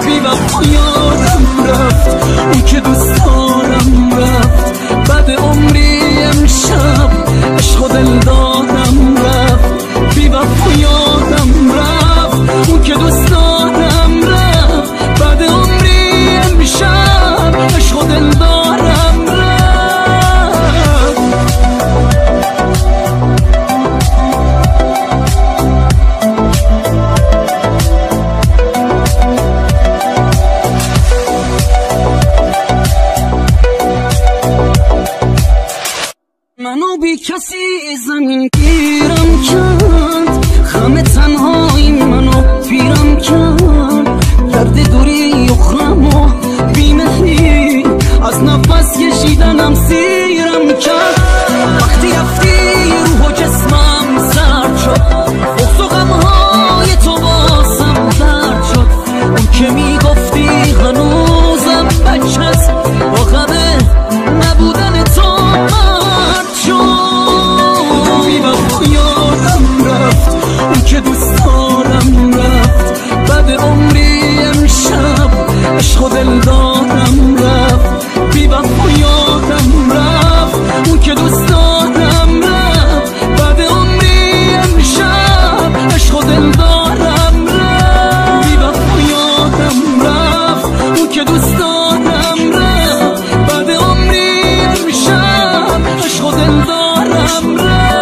بی وفا یادم رفت اون که دوست دارم رفت بعد عمری امشب عشق و دل دادم رفت بی وفا یادم رفت اون که دوست دارم رفت بعد عمری امشب عشق و دل دارم رفت منو بی کسی زمین گیرم کرد خم تنهایی منو پیرم کرد درد دوری اخرم و بیمهری از نفس کشیدنم سیرم کرد وقتی رفتی روح و جسمم سرد شد بغض و غمهای تو واسم درد شد اون که میگفتی هنوزم بچه‌ست با غم نبودن تو که دوست دارم رفت بعد عمری امشب عشق و دل دارم رفت بی وفا یادم رفت اون که دوست دارم رفت بعد عمری امشب عشق و دل دارم رفت بی وفا یادم رفت اون که دوست دارم رفت بعد عمری امشب عشق و دل دارم رفت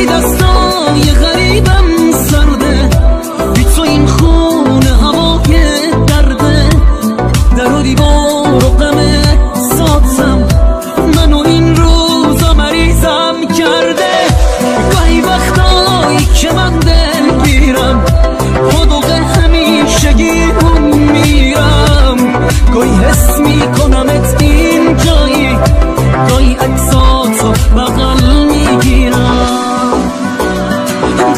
دستای غریبم سرده بی تو این خونه هوای درده در و دیوار و غم ساتم منو این روزا مریضم کرده گاهی وقتایی که من دل گیرم خودوق همیشگیمون میرم گاهی حس میکنمت این جایی گاهی عکساتو بغل میگیرم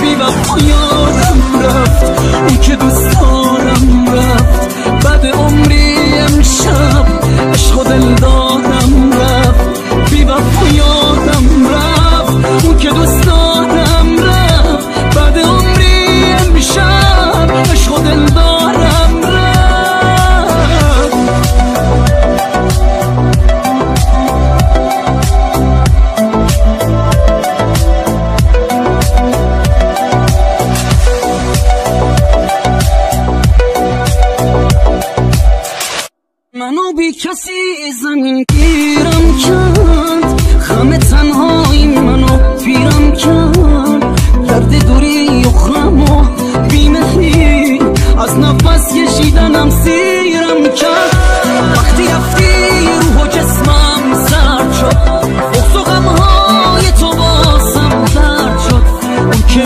بی وفا یادم رفت اون که دوست دارم رفت بعد عمری امشب عشق و دل دادم رفت بی وفا یادم رفت اون که دوست دارم رفت بعد عمری امشب عشق و دل دارم رفت منو بی کسی زمین گیرم کرد خم تنهایی منو پیرم کرد درد دوری اخرم و بیمهری از نفس کشیدنم سیرم کرد وقتی رفتی روح و جسمم سرد شد بغض و غمهای تو واسم درد شد اون که